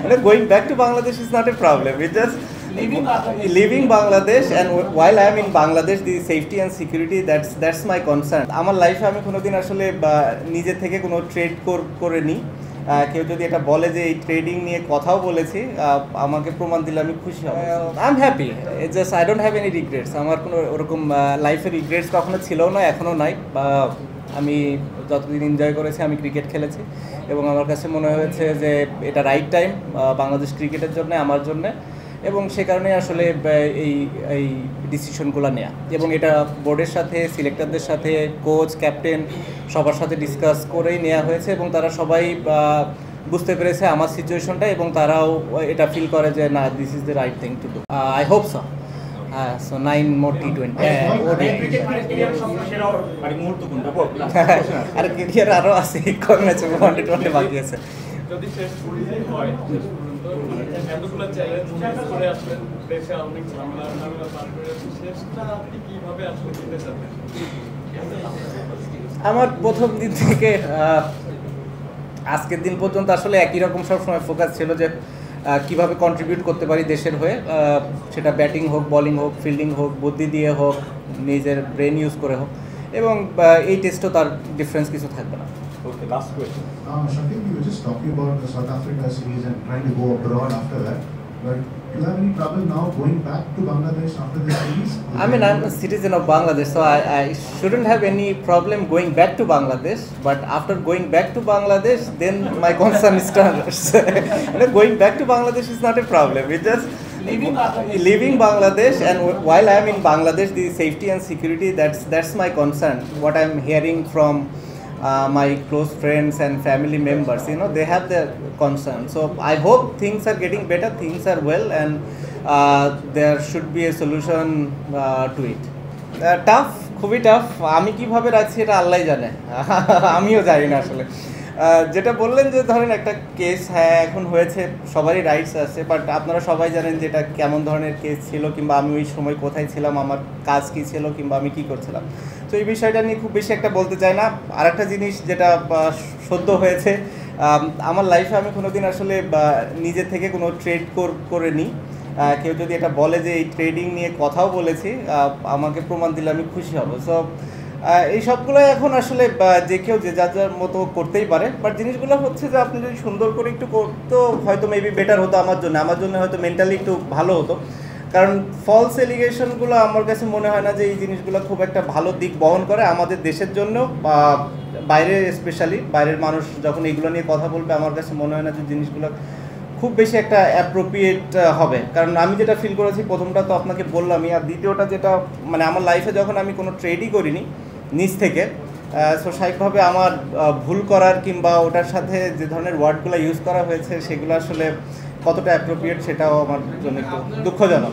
Going back to Bangladesh is not a problem. It's just leaving Bangladesh, and while I am in Bangladesh, the safety and security, that's my concern. আমার লাইফে আমি কোনোদিন আসলে নিজে থেকে কোনো trade করিনি। কেউ যদি এটা বলে যে এই ট্রেডিং নিয়ে কথাও বলেছি, আমাকে প্রমাণ দিলে আমি খুশি হব। I am happy, just I don't have any regrets. আমার কোনো ওরকম লাইফে রিগ্রেটস কখনো ছিলও না, এখনও নাই। আমি যতদিন এনজয় করেছি, আমি ক্রিকেট খেলেছি এবং আমার কাছে মনে হয়েছে যে এটা রাইট টাইম বাংলাদেশ ক্রিকেটের জন্য, আমার জন্য, এবং সে কারণে আসলে এই ডিসিশনগুলো নেওয়া, এবং এটা বোর্ডের সাথে, সিলেক্টরদের সাথে, কোচ, ক্যাপ্টেন সবার সাথে ডিসকাস করেই নেওয়া হয়েছে, এবং তারা সবাই বুঝতে পেরেছে আমার সিচুয়েশনটা, এবং তারাও এটা ফিল করে যে না, this is the right thing to do. I hope so. So 9 more T20 আর ক্যারিয়ার আরও আছে, কম ম্যাচে ওয়ানডে বাকি আছে। যদি শেষ পরিচয় হয়, এতগুলো চ্যালেঞ্জ করে আসলেন, দেশে অনেক ঝামেলা পার করে, শেষটা আপনি কিভাবে আসলে দিতে চাচ্ছেন? আমার প্রথম দিন থেকে আজকের দিন পর্যন্ত আসলে একই রকম সবসময় ফোকাস ছিল যে কীভাবে কন্ট্রিবিউট করতে পারি দেশের হয়ে, সেটা ব্যাটিং হোক, বোলিং হোক, ফিল্ডিং হোক, বুদ্ধি দিয়ে হোক, নিজের ব্রেন ইউজ করে হোক, এবং এই টেস্টও তার ডিফারেন্স কিছু থাকবে না। Okay, last question. Shakib, you were just talking about the South Africa series and trying to go abroad after that. But do you have any trouble now going back to Bangladesh after the series? I mean, I'm a citizen of Bangladesh, so I shouldn't have any problem going back to Bangladesh. But after going back to Bangladesh, then my concern starts. Going back to Bangladesh is not a problem. It's just leaving Bangladesh, and while I am in Bangladesh, the safety and security, that's my concern. What I'm hearing from my close friends and family members, they have their concern. So I hope things are getting better, things are well, and there should be a solution to it. Tough, খুবই tough. আমি কিভাবে রাখছি এটা আল্লাহই জানে, আমিও জানি না আসলে। যেটা বললেন যে ধরেন একটা কেস, হ্যাঁ এখন হয়েছে, সবারই রাইটস আছে, বাট আপনারা সবাই জানেন যে এটা কেমন ধরনের কেস ছিল, কিংবা আমি ওই সময় কোথায় ছিলাম, আমার কাজ কী ছিল, কিংবা আমি কী করছিলাম। তো এই বিষয়টা নিয়ে খুব বেশি একটা বলতে চাই না। আর একটা জিনিস যেটা সদ্য হয়েছে, আমার লাইফে আমি কোনোদিন আসলে নিজে থেকে কোনো ট্রেড করিনি। কেউ যদি এটা বলে যে এই ট্রেডিং নিয়ে কথাও বলেছি, আমাকে প্রমাণ দিলে আমি খুশি হব। সো এই সবগুলো এখন আসলে যে কেউ যে যার যার মতো করতেই পারে, বাট জিনিসগুলো হচ্ছে যে আপনি যদি সুন্দর করে একটু করতো হয়তো মেবি বেটার হতো আমার জন্য হয়তো মেন্টালি একটু ভালো হতো। কারণ ফলস এলিগেশনগুলো আমার কাছে মনে হয় না যে এই জিনিসগুলো খুব একটা ভালো দিক বহন করে আমাদের দেশের জন্য, বা বাইরে, স্পেশালি বাইরের মানুষ যখন এগুলো নিয়ে কথা বলবে, আমার কাছে মনে হয় না যে জিনিসগুলো খুব বেশি একটা অ্যাপ্রোপ্রিয়েট হবে। কারণ আমি যেটা ফিল করেছি, প্রথমটা তো আপনাকে বললামই, আর দ্বিতীয়টা যেটা মানে আমার লাইফে যখন আমি কোনো ট্রেডই করিনি নিজ থেকে, সো স্বাভাবিকভাবে আমার ভুল করার কিংবা ওটার সাথে যে ধরনের ওয়ার্ডগুলো ইউজ করা হয়েছে সেগুলো আসলে কতটা অ্যাপ্রোপ্রিয়েট সেটাও আমার জন্য একটু দুঃখজনক।